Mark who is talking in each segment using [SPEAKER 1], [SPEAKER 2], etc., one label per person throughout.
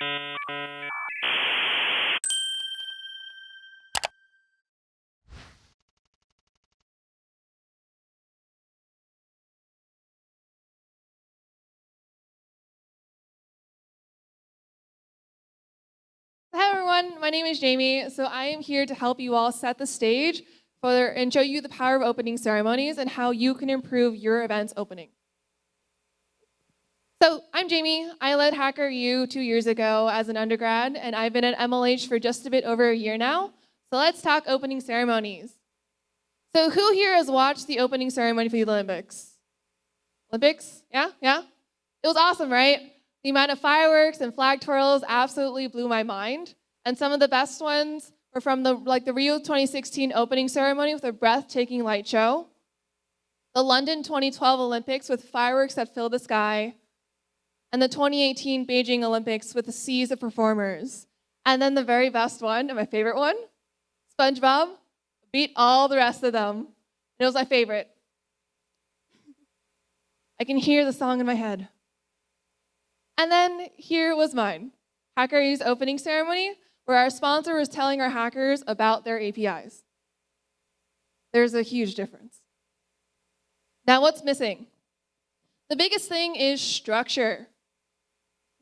[SPEAKER 1] Hi everyone, my name is Jamie. So I am here to help you all set the stage and show you the power of opening ceremonies and how you can improve your event's opening. So I'm Jamie. I led Hacker U 2 years ago as an undergrad, and I've been at MLH for just a bit over a year now. So let's talk opening ceremonies. So who here has watched the opening ceremony for the Olympics? Olympics? Yeah? It was awesome, right? The amount of fireworks and flag twirls absolutely blew my mind. And some of the best ones were from the Rio 2016 opening ceremony with a breathtaking light show, the London 2012 Olympics with fireworks that filled the sky, and the 2018 Beijing Olympics with the seas of performers. And then the very best one, and my favorite one, SpongeBob, beat all the rest of them. And it was my favorite. I can hear the song in my head. And then here was mine, Hacker U's opening ceremony, where our sponsor was telling our hackers about their APIs. There's a huge difference. Now, what's missing? The biggest thing is structure.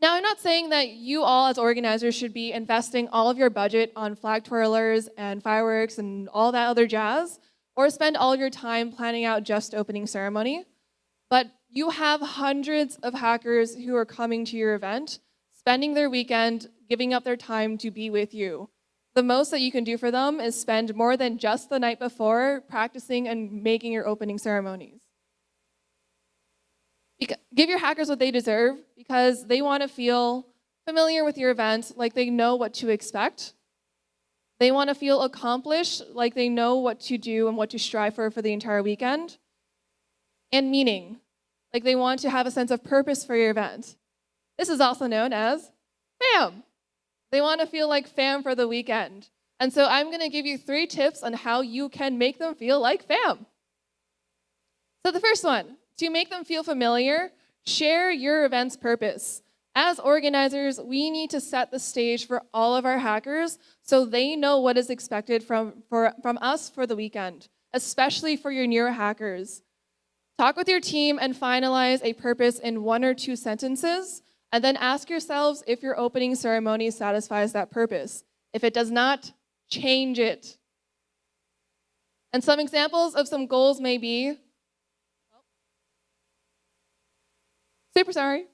[SPEAKER 1] Now, I'm not saying that you all as organizers should be investing all of your budget on flag twirlers and fireworks and all that other jazz, or spend all of your time planning out just opening ceremony. But you have hundreds of hackers who are coming to your event, spending their weekend, giving up their time to be with you. The most that you can do for them is spend more than just the night before practicing and making your opening ceremonies. Give your hackers what they deserve because they want to feel familiar with your event, like they know what to expect. They want to feel accomplished, like they know what to do and what to strive for the entire weekend. And meaning, like they want to have a sense of purpose for your event. This is also known as fam. They want to feel like fam for the weekend. And so I'm going to give you 3 tips on how you can make them feel like fam. So the first one, to make them feel familiar, share your event's purpose. As organizers, we need to set the stage for all of our hackers so they know what is expected from us for the weekend, especially for your newer hackers. Talk with your team and finalize a purpose in 1 or 2 sentences, and then ask yourselves if your opening ceremony satisfies that purpose. If it does not, change it. And some examples of some goals may be, super sorry.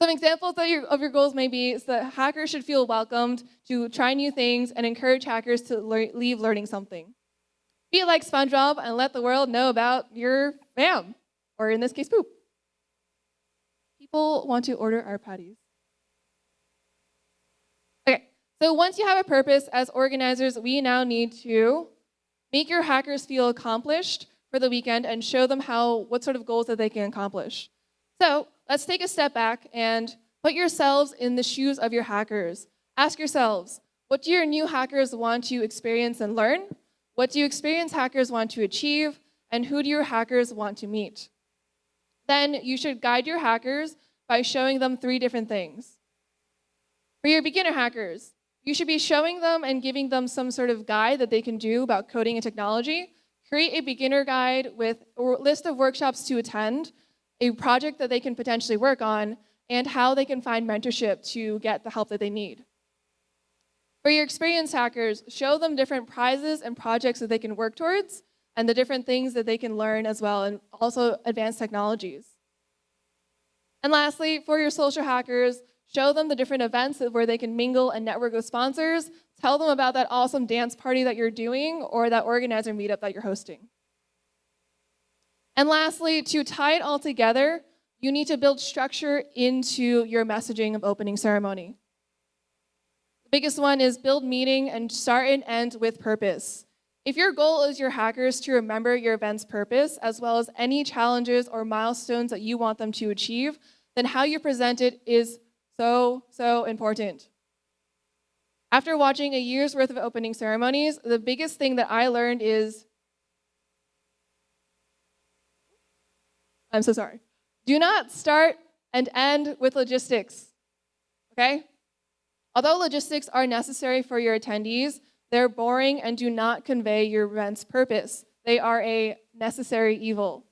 [SPEAKER 1] Some examples of your goals may be so that hackers should feel welcomed to try new things and encourage hackers to leave learning something. Be like SpongeBob and let the world know about your fam, or in this case, poop. People want to order our patties. Okay, so once you have a purpose, as organizers, we now need to make your hackers feel accomplished for the weekend and show them what sort of goals that they can accomplish. So let's take a step back and put yourselves in the shoes of your hackers. Ask yourselves, what do your new hackers want to experience and learn? What do experienced hackers want to achieve? And who do your hackers want to meet? Then you should guide your hackers by showing them 3 different things. For your beginner hackers, you should be showing them and giving them some sort of guide that they can do about coding and technology. Create a beginner guide with a list of workshops to attend, a project that they can potentially work on, and how they can find mentorship to get the help that they need. For your experienced hackers, show them different prizes and projects that they can work towards, and the different things that they can learn as well, and also advanced technologies. And lastly, for your social hackers, show them the different events where they can mingle and network with sponsors. Tell them about that awesome dance party that you're doing or that organizer meetup that you're hosting. And lastly, to tie it all together, you need to build structure into your messaging of opening ceremony. The biggest one is build meaning and start and end with purpose. If your goal is your hackers to remember your event's purpose, as well as any challenges or milestones that you want them to achieve, then how you present it is so important. After watching a year's worth of opening ceremonies, the biggest thing that I learned is, I'm so sorry, do not start and end with logistics. okay? Although logistics are necessary for your attendees, they're boring and do not convey your event's purpose. They are a necessary evil.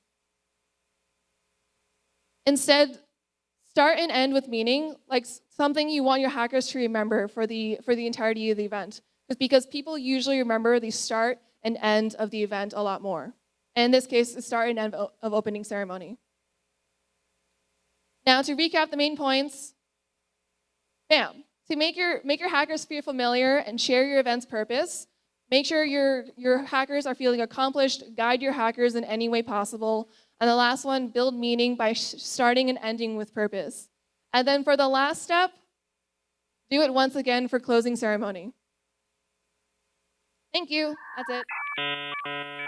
[SPEAKER 1] Instead, start and end with meaning, like something you want your hackers to remember for the entirety of the event. It's because people usually remember the start and end of the event a lot more. And in this case, the start and end of opening ceremony. Now, to recap the main points, bam. To make your hackers feel familiar and share your event's purpose, make sure your hackers are feeling accomplished, guide your hackers in any way possible. And the last one, build meaning by starting and ending with purpose. And then for the last step, do it once again for closing ceremony. Thank you. That's it.